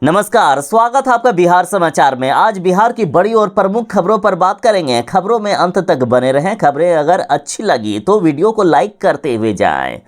नमस्कार, स्वागत है आपका बिहार समाचार में। आज बिहार की बड़ी और प्रमुख खबरों पर बात करेंगे। खबरों में अंत तक बने रहें। खबरें अगर अच्छी लगी तो वीडियो को लाइक करते हुए जाएं।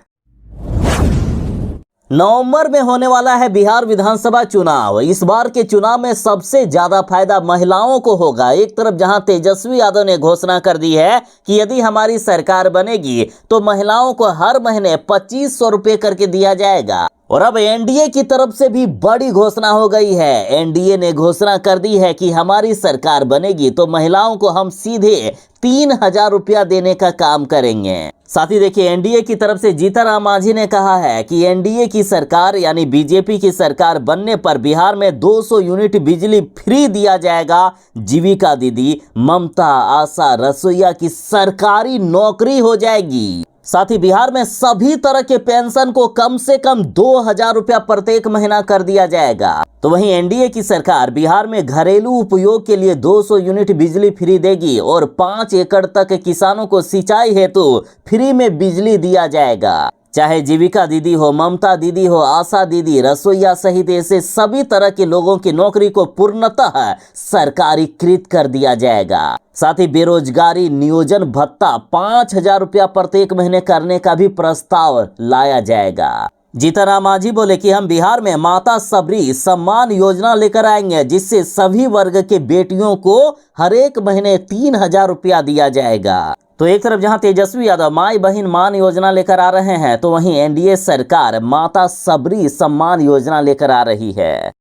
नवंबर में होने वाला है बिहार विधानसभा चुनाव। इस बार के चुनाव में सबसे ज्यादा फायदा महिलाओं को होगा। एक तरफ जहां तेजस्वी यादव ने घोषणा कर दी है कि यदि हमारी सरकार बनेगी तो महिलाओं को हर महीने 2500 रुपए करके दिया जाएगा। और अब एनडीए की तरफ से भी बड़ी घोषणा हो गई है। एनडीए ने घोषणा कर दी है कि हमारी सरकार बनेगी तो महिलाओं को हम सीधे 3000 रुपया देने का काम करेंगे। साथ ही देखिए, एनडीए की तरफ से जीतनराम मांझी ने कहा है कि एनडीए की सरकार यानी बीजेपी की सरकार बनने पर बिहार में 200 यूनिट बिजली फ्री दिया जाएगा। जीविका दीदी, ममता, आशा, रसोईया की सरकारी नौकरी हो जाएगी। साथ ही बिहार में सभी तरह के पेंशन को कम से कम 2000 रुपया प्रत्येक महीना कर दिया जाएगा। तो वहीं एनडीए की सरकार बिहार में घरेलू उपयोग के लिए 200 यूनिट बिजली फ्री देगी और 5 एकड़ तक किसानों को सिंचाई हेतु फ्री में बिजली दिया जाएगा। चाहे जीविका दीदी हो, ममता दीदी हो, आशा दीदी, रसोईया सहित ऐसे सभी तरह के लोगों की नौकरी को पूर्णतः सरकारीकृत कर दिया जाएगा। साथ ही बेरोजगारी नियोजन भत्ता 5000 रुपया प्रत्येक महीने करने का भी प्रस्ताव लाया जाएगा। जीतनराम मांझी बोले कि हम बिहार में माता सबरी सम्मान योजना लेकर आएंगे, जिससे सभी वर्ग के बेटियों को हर एक महीने 3000 रुपया दिया जाएगा। तो एक तरफ जहां तेजस्वी यादव माई बहन मान योजना लेकर आ रहे हैं, तो वहीं एनडीए सरकार माता सबरी सम्मान योजना लेकर आ रही है।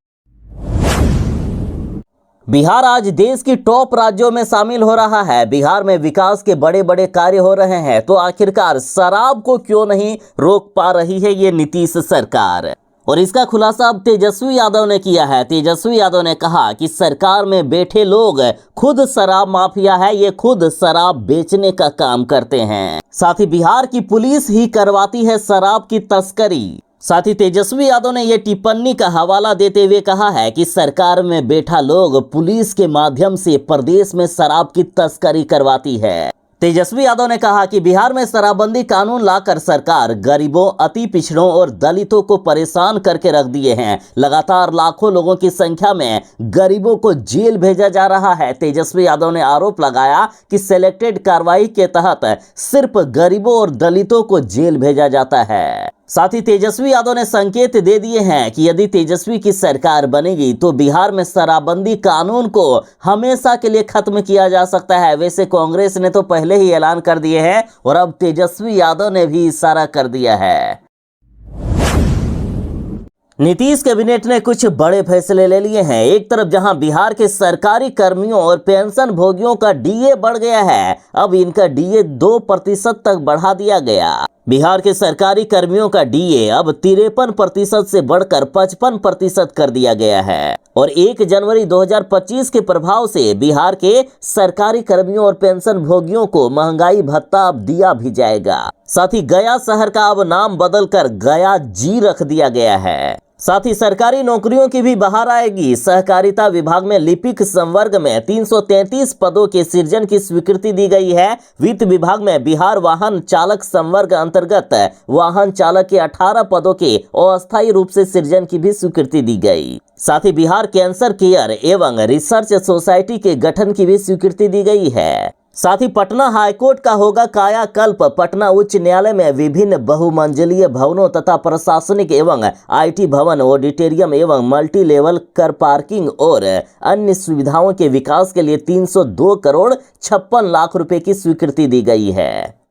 बिहार आज देश की टॉप राज्यों में शामिल हो रहा है। बिहार में विकास के बड़े बड़े कार्य हो रहे हैं, तो आखिरकार शराब को क्यों नहीं रोक पा रही है ये नीतीश सरकार? और इसका खुलासा अब तेजस्वी यादव ने किया है। तेजस्वी यादव ने कहा कि सरकार में बैठे लोग खुद शराब माफिया है, ये खुद शराब बेचने का काम करते हैं। साथ ही बिहार की पुलिस ही करवाती है शराब की तस्करी। साथ ही तेजस्वी यादव ने यह टिप्पणी का हवाला देते हुए कहा है कि सरकार में बैठा लोग पुलिस के माध्यम से प्रदेश में शराब की तस्करी करवाती है। तेजस्वी यादव ने कहा कि बिहार में शराबबंदी कानून लाकर सरकार गरीबों, अति पिछड़ों और दलितों को परेशान करके रख दिए हैं। लगातार लाखों लोगों की संख्या में गरीबों को जेल भेजा जा रहा है। तेजस्वी यादव ने आरोप लगाया कि सिलेक्टेड कार्रवाई के तहत सिर्फ गरीबों और दलितों को जेल भेजा जाता है। साथ ही तेजस्वी यादव ने संकेत दे दिए हैं कि यदि तेजस्वी की सरकार बनेगी तो बिहार में शराबबंदी कानून को हमेशा के लिए खत्म किया जा सकता है। वैसे कांग्रेस ने तो पहले ही ऐलान कर दिए हैं और अब तेजस्वी यादव ने भी इशारा कर दिया है। नीतीश कैबिनेट ने कुछ बड़े फैसले ले लिए हैं। एक तरफ जहां बिहार के सरकारी कर्मियों और पेंशन भोगियों का डीए बढ़ गया है, अब इनका डीए 2% तक बढ़ा दिया गया। बिहार के सरकारी कर्मियों का डीए अब 53% से बढ़कर 55% कर दिया गया है। और 1 जनवरी 2025 के प्रभाव से बिहार के सरकारी कर्मियों और पेंशन भोगियों को महंगाई भत्ता अब दिया भी जाएगा। साथ ही गया शहर का अब नाम बदलकर गया जी रख दिया गया है। साथ ही सरकारी नौकरियों की भी बहार आएगी। सहकारिता विभाग में लिपिक संवर्ग में 333 पदों के सृजन की स्वीकृति दी गई है। वित्त विभाग में बिहार वाहन चालक संवर्ग अंतर्गत वाहन चालक के 18 पदों के अस्थायी रूप से सृजन की भी स्वीकृति दी गई। साथ ही बिहार कैंसर केयर एवं रिसर्च सोसाइटी के गठन की भी स्वीकृति दी गई है। साथ ही पटना हाईकोर्ट का होगा कायाकल्प। पटना उच्च न्यायालय में विभिन्न बहुमंजिलीय भवनों तथा प्रशासनिक एवं आईटी भवन, ऑडिटोरियम एवं मल्टी लेवल कार पार्किंग और अन्य सुविधाओं के विकास के लिए 302 करोड़ 56 लाख रुपए की स्वीकृति दी गई है।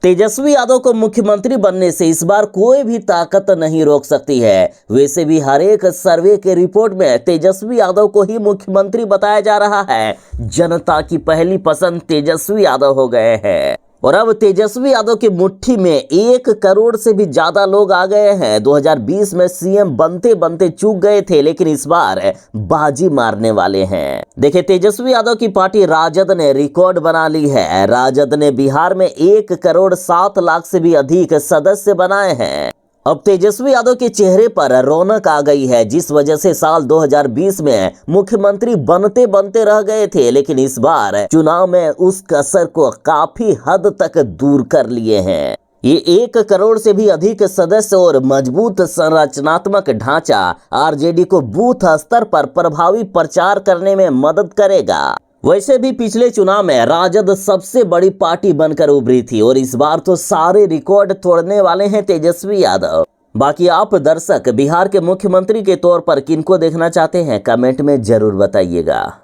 तेजस्वी यादव को मुख्यमंत्री बनने से इस बार कोई भी ताकत नहीं रोक सकती है। वैसे भी हर एक सर्वे के रिपोर्ट में तेजस्वी यादव को ही मुख्यमंत्री बताया जा रहा है। जनता की पहली पसंद तेजस्वी यादव हो गए हैं और अब तेजस्वी यादव की मुट्ठी में 1 करोड़ से भी ज्यादा लोग आ गए हैं। 2020 में सीएम बनते बनते चूक गए थे, लेकिन इस बार बाजी मारने वाले हैं। देखिए, तेजस्वी यादव की पार्टी राजद ने रिकॉर्ड बना ली है। राजद ने बिहार में 1 करोड़ 7 लाख से भी अधिक सदस्य बनाए हैं। अब तेजस्वी यादव के चेहरे पर रौनक आ गई है, जिस वजह से साल 2020 में मुख्यमंत्री बनते बनते रह गए थे, लेकिन इस बार चुनाव में उस कसर को काफी हद तक दूर कर लिए हैं। ये 1 करोड़ से भी अधिक सदस्य और मजबूत संरचनात्मक ढांचा आरजेडी को बूथ स्तर पर प्रभावी प्रचार करने में मदद करेगा। वैसे भी पिछले चुनाव में राजद सबसे बड़ी पार्टी बनकर उभरी थी और इस बार तो सारे रिकॉर्ड तोड़ने वाले हैं तेजस्वी यादव। बाकी आप दर्शक बिहार के मुख्यमंत्री के तौर पर किनको देखना चाहते हैं, कमेंट में जरूर बताइएगा।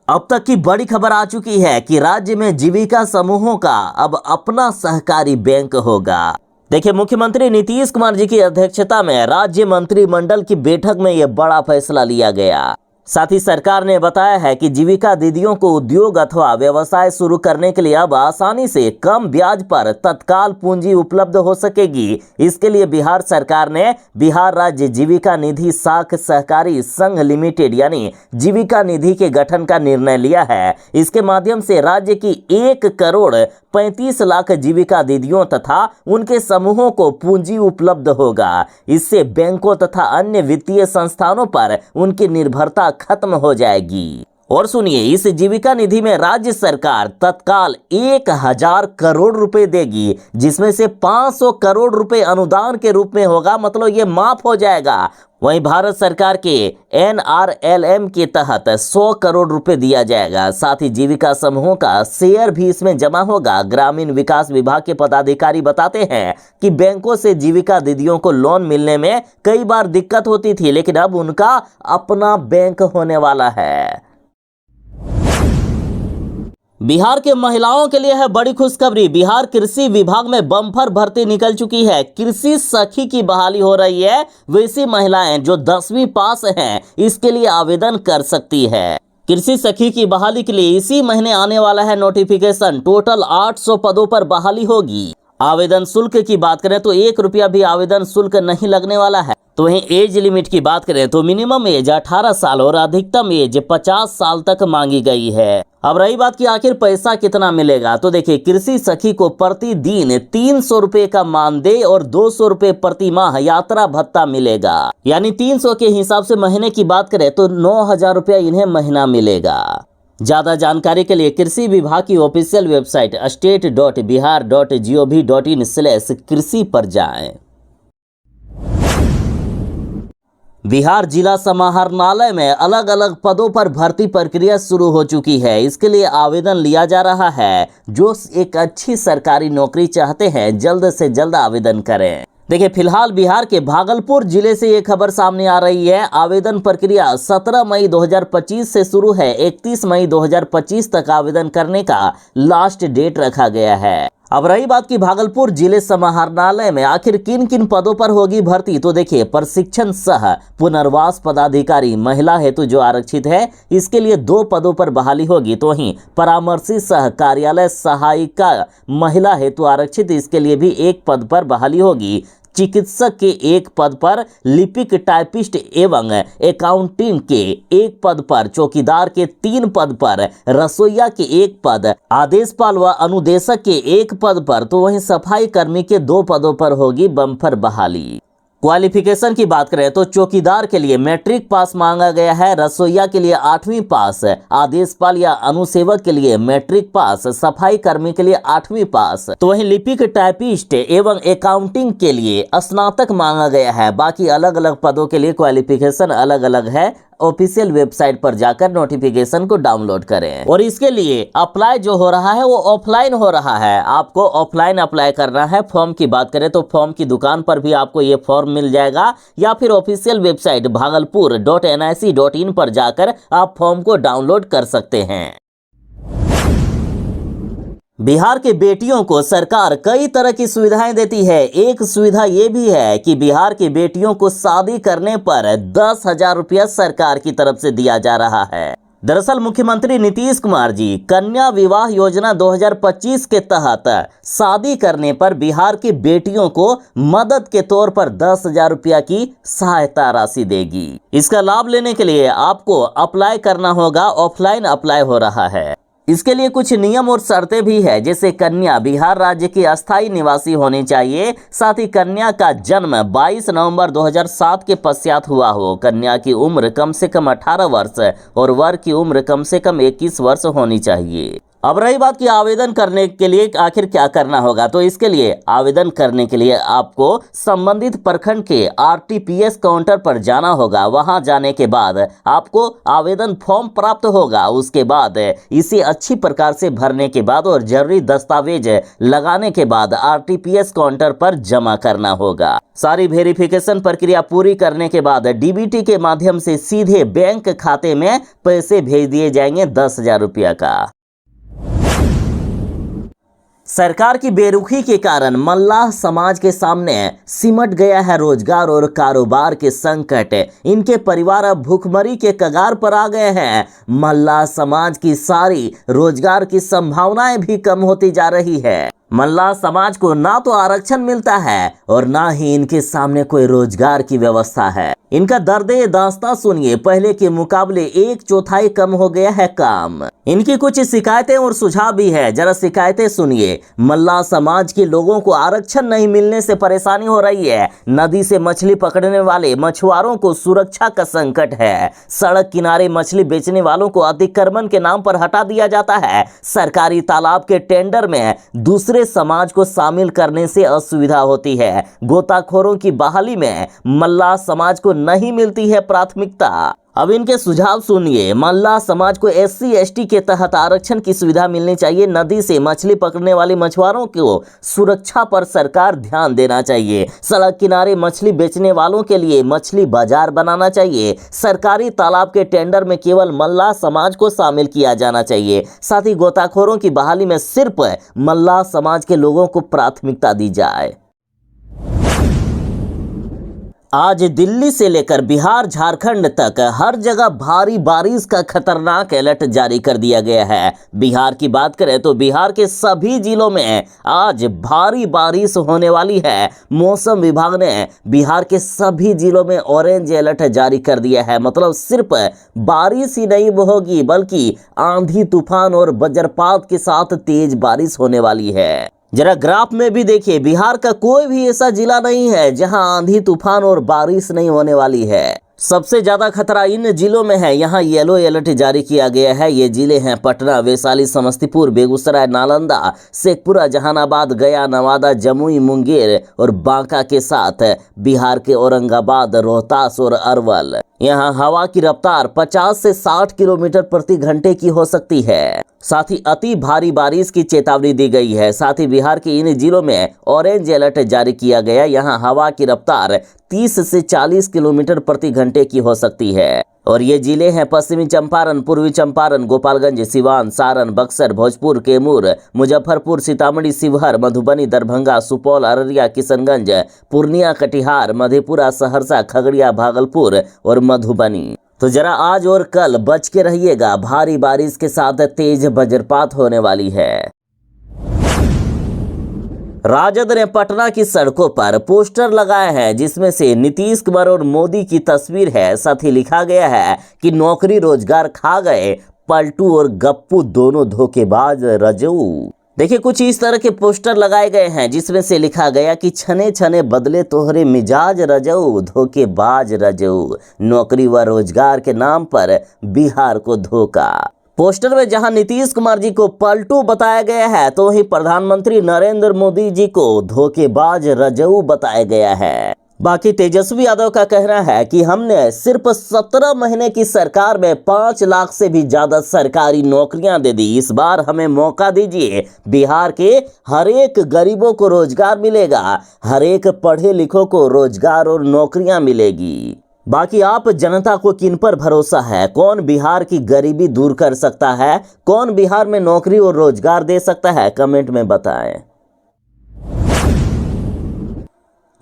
अब तक की बड़ी खबर आ चुकी है कि राज्य में जीविका समूहों का अब अपना सहकारी बैंक होगा। देखिए, मुख्यमंत्री नीतीश कुमार जी की अध्यक्षता में राज्य मंत्रिमंडल की बैठक में यह बड़ा फैसला लिया गया। साथ ही सरकार ने बताया है कि जीविका दीदियों को उद्योग अथवा व्यवसाय शुरू करने के लिए अब आसानी से कम ब्याज पर तत्काल पूंजी उपलब्ध हो सकेगी। इसके लिए बिहार सरकार ने बिहार राज्य जीविका निधि साख सहकारी संघ लिमिटेड यानी जीविका निधि के गठन का निर्णय लिया है। इसके माध्यम से राज्य की 1 करोड़ 35 लाख जीविका दीदियों तथा उनके समूहों को पूंजी उपलब्ध होगा। इससे बैंकों तथा अन्य वित्तीय संस्थानों पर उनकी निर्भरता खत्म हो जाएगी। और सुनिए, इस जीविका निधि में राज्य सरकार तत्काल 1000 करोड़ रुपए देगी, जिसमें से 500 करोड़ रुपए अनुदान के रूप में होगा, मतलब ये माफ हो जाएगा। वहीं भारत सरकार के NRLM के तहत 100 करोड़ रुपए दिया जाएगा। साथ ही जीविका समूहों का शेयर भी इसमें जमा होगा। ग्रामीण विकास विभाग के पदाधिकारी बताते हैं कि बैंकों से जीविका दीदियों को लोन मिलने में कई बार दिक्कत होती थी, लेकिन अब उनका अपना बैंक होने वाला है। बिहार के महिलाओं के लिए है बड़ी खुशखबरी। बिहार कृषि विभाग में बम्पर भर्ती निकल चुकी है। कृषि सखी की बहाली हो रही है। वैसी महिलाएं जो 10वीं पास हैं, इसके लिए आवेदन कर सकती है। कृषि सखी की बहाली के लिए इसी महीने आने वाला है नोटिफिकेशन। टोटल 800 पदों पर बहाली होगी। आवेदन शुल्क की बात करें तो 1 रुपया भी आवेदन शुल्क नहीं लगने वाला है। तो वहीं एज लिमिट की बात करें तो मिनिमम एज 18 साल और अधिकतम एज 50 साल तक मांगी गई है। अब रही बात कि आखिर पैसा कितना मिलेगा, तो देखिए, कृषि सखी को प्रतिदिन 300 रुपए का मानदेय और 200 रुपए प्रति माह यात्रा भत्ता मिलेगा। यानी 300 के हिसाब से महीने की बात करें तो 9000 रुपया इन्हें महीना मिलेगा। ज्यादा जानकारी के लिए कृषि विभाग की ऑफिशियल वेबसाइट state.bihar.gov.in/कृषि पर जाएं। बिहार जिला समाहरणालय में अलग अलग पदों पर भर्ती प्रक्रिया शुरू हो चुकी है। इसके लिए आवेदन लिया जा रहा है। जो एक अच्छी सरकारी नौकरी चाहते हैं, जल्द से जल्द आवेदन करें। देखिए, फिलहाल बिहार के भागलपुर जिले से ये खबर सामने आ रही है। आवेदन प्रक्रिया 17 मई 2025 से शुरू है। 31 मई 2025 तक आवेदन करने का लास्ट डेट रखा गया है। अब रही बात की भागलपुर जिले समाहरणालय में आखिर किन किन पदों पर होगी भर्ती, तो देखिए, प्रशिक्षण सह पुनर्वास पदाधिकारी महिला हेतु जो आरक्षित है, इसके लिए 2 पदों पर बहाली होगी। तो वहीं परामर्शी सह कार्यालय सहायिका महिला हेतु आरक्षित, इसके लिए भी 1 पद पर बहाली होगी। चिकित्सक के 1 पद पर, लिपिक टाइपिस्ट एवं अकाउंटिंग के 1 पद पर, चौकीदार के 3 पद पर, रसोईया के 1 पद, आदेशपाल व अनुदेशक के 1 पद पर, तो वहीं सफाई कर्मी के 2 पदों पर होगी बम्पर बहाली। क्वालिफिकेशन की बात करें तो चौकीदार के लिए मैट्रिक पास मांगा गया है, रसोईया के लिए 8वीं पास, आदेशपाल या अनुसेवक के लिए मैट्रिक पास, सफाई कर्मी के लिए 8वीं पास, तो वहीं लिपिक टाइपिस्ट एवं अकाउंटिंग के लिए स्नातक मांगा गया है। बाकी अलग अलग पदों के लिए क्वालिफिकेशन अलग अलग है। ऑफिशियल वेबसाइट पर जाकर नोटिफिकेशन को डाउनलोड करें। और इसके लिए अप्लाई जो हो रहा है वो ऑफलाइन हो रहा है। आपको ऑफलाइन अप्लाई करना है। फॉर्म की बात करें तो फॉर्म की दुकान पर भी आपको ये फॉर्म मिल जाएगा, या फिर ऑफिशियल वेबसाइट bhagalpur.nic.in पर जाकर आप फॉर्म को डाउनलोड कर सकते हैं। बिहार के बेटियों को सरकार कई तरह की सुविधाएं देती है। एक सुविधा ये भी है कि बिहार की बेटियों को शादी करने पर 10,000 रुपया सरकार की तरफ से दिया जा रहा है। दरअसल मुख्यमंत्री नीतीश कुमार जी कन्या विवाह योजना 2025 के तहत शादी करने पर बिहार की बेटियों को मदद के तौर पर 10,000 रुपया की सहायता राशि देगी। इसका लाभ लेने के लिए आपको अप्लाई करना होगा। ऑफलाइन अप्लाई हो रहा है। इसके लिए कुछ नियम और शर्तें भी है, जैसे कन्या बिहार राज्य की अस्थायी निवासी होनी चाहिए। साथ ही कन्या का जन्म 22 नवंबर 2007 के पश्चात हुआ हो। कन्या की उम्र कम से कम 18 वर्ष और वर की उम्र कम से कम 21 वर्ष होनी चाहिए। अब रही बात कि आवेदन करने के लिए आखिर क्या करना होगा, तो इसके लिए आवेदन करने के लिए आपको संबंधित प्रखंड के आरटीपीएस काउंटर पर जाना होगा। वहां जाने के बाद आपको आवेदन फॉर्म प्राप्त होगा। उसके बाद इसे अच्छी प्रकार से भरने के बाद और जरूरी दस्तावेज लगाने के बाद आरटीपीएस काउंटर पर जमा करना होगा। सारी वेरिफिकेशन प्रक्रिया पूरी करने के बाद डीबीटी के माध्यम से सीधे बैंक खाते में पैसे भेज दिए जाएंगे 10,000 रुपया का। सरकार की बेरुखी के कारण मल्लाह समाज के सामने सिमट गया है रोजगार और कारोबार के संकट। इनके परिवार अब भूखमरी के कगार पर आ गए हैं। मल्लाह समाज की सारी रोजगार की संभावनाएं भी कम होती जा रही है। मल्लाह समाज को ना तो आरक्षण मिलता है और ना ही इनके सामने कोई रोजगार की व्यवस्था है। इनका दर्द-ए दास्तां सुनिए, पहले के मुकाबले 1/4 कम हो गया है काम। इनकी कुछ शिकायतें और सुझाव भी है, जरा शिकायतें सुनिए। मल्लाह समाज के लोगों को आरक्षण नहीं मिलने से परेशानी हो रही है। नदी से मछली पकड़ने वाले मछुआरों को सुरक्षा का संकट है। सड़क किनारे मछली बेचने वालों को अतिक्रमण के नाम पर हटा दिया जाता है। सरकारी तालाब के टेंडर में दूसरे समाज को शामिल करने से असुविधा होती है। गोताखोरों की बहाली में मल्लाह समाज को नहीं मिलती है प्राथमिकता। अब इनके सुझाव सुनिए। मल्लाह समाज को SC/ST के तहत आरक्षण की सुविधा मिलनी चाहिए। नदी से मछली पकड़ने वाले मछुआरों को सुरक्षा पर सरकार ध्यान देना चाहिए। सड़क किनारे मछली बेचने वालों के लिए मछली बाजार बनाना चाहिए। सरकारी तालाब के टेंडर में केवल मल्लाह समाज को शामिल किया जाना चाहिए। साथ ही गोताखोरों की बहाली में सिर्फ मल्लाह समाज के लोगों को प्राथमिकता दी जाए। आज दिल्ली से लेकर बिहार झारखंड तक हर जगह भारी बारिश का खतरनाक अलर्ट जारी कर दिया गया है। बिहार की बात करें तो बिहार के सभी जिलों में आज भारी बारिश होने वाली है। मौसम विभाग ने बिहार के सभी जिलों में ऑरेंज अलर्ट जारी कर दिया है। मतलब सिर्फ बारिश ही नहीं होगी बल्कि आंधी तूफान और वज्रपात के साथ तेज बारिश होने वाली है। जरा ग्राफ में भी देखिए, बिहार का कोई भी ऐसा जिला नहीं है जहां आंधी तूफान और बारिश नहीं होने वाली है। सबसे ज्यादा खतरा इन जिलों में है। यहाँ येलो अलर्ट जारी किया गया है। ये जिले हैं पटना, वैशाली, समस्तीपुर, बेगूसराय, नालंदा, शेखपुरा, जहानाबाद, गया, नवादा, जमुई, मुंगेर और बांका के साथ बिहार के औरंगाबाद, रोहतास और अरवल। यहाँ हवा की रफ्तार 50 से 60 किलोमीटर प्रति घंटे की हो सकती है। साथ ही अति भारी बारिश की चेतावनी दी गई है। साथ ही बिहार के इन जिलों में ऑरेंज अलर्ट जारी किया गया। यहाँ हवा की रफ्तार 30 से 40 किलोमीटर प्रति घंटे की हो सकती है। और ये जिले हैं पश्चिमी चंपारण, पूर्वी चंपारण, गोपालगंज, सिवान, सारण, बक्सर, भोजपुर, कैमूर, मुजफ्फरपुर, सीतामढ़ी, शिवहर, मधुबनी, दरभंगा, सुपौल, अररिया, किशनगंज, पूर्णिया, कटिहार, मधेपुरा, सहरसा, खगड़िया, भागलपुर और मधुबनी। तो जरा आज और कल बच के रहिएगा, भारी बारिश के साथ तेज वज्रपात होने वाली है। राजद ने पटना की सड़कों पर पोस्टर लगाए हैं जिसमें से नीतीश कुमार और मोदी की तस्वीर है। साथ ही लिखा गया है कि नौकरी रोजगार खा गए पलटू और गप्पू दोनों धोखेबाज रजऊ। देखिए, कुछ इस तरह के पोस्टर लगाए गए हैं जिसमें से लिखा गया कि छने छने बदले तोहरे मिजाज रजऊ, धोखेबाज रजऊ, नौकरी व रोजगार के नाम पर बिहार को धोखा। पोस्टर में जहां नीतीश कुमार जी को पलटू बताया गया है तो वहीं प्रधानमंत्री नरेंद्र मोदी जी को धोखेबाज रजऊ बताया गया है। बाकी तेजस्वी यादव का कहना है कि हमने सिर्फ 17 महीने की सरकार में 5 लाख से भी ज्यादा सरकारी नौकरियां दे दी। इस बार हमें मौका दीजिए, बिहार के हर एक गरीबों को रोजगार मिलेगा, हर एक पढ़े लिखों को रोजगार और नौकरियां मिलेगी। बाकी आप जनता को किन पर भरोसा है? कौन बिहार की गरीबी दूर कर सकता है? कौन बिहार में नौकरी और रोजगार दे सकता है? कमेंट में बताएं।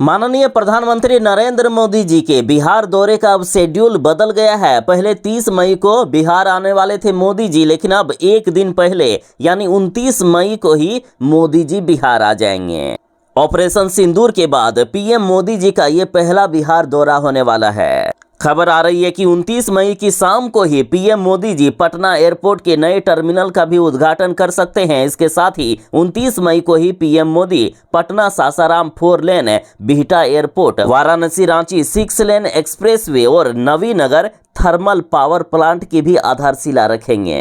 माननीय प्रधानमंत्री नरेंद्र मोदी जी के बिहार दौरे का अब शेड्यूल बदल गया है। पहले 30 मई को बिहार आने वाले थे मोदी जी, लेकिन अब एक दिन पहले यानी 29 मई को ही मोदी जी बिहार आ जाएंगे। ऑपरेशन सिंदूर के बाद पीएम मोदी जी का ये पहला बिहार दौरा होने वाला है। खबर आ रही है कि 29 मई की शाम को ही पीएम मोदी जी पटना एयरपोर्ट के नए टर्मिनल का भी उद्घाटन कर सकते हैं। इसके साथ ही 29 मई को ही PM Modi Patna Sasaram 4 lane Bihta airport, Varanasi Ranchi 6 lane expressway और नवीनगर थर्मल पावर प्लांट की भी आधारशिला रखेंगे।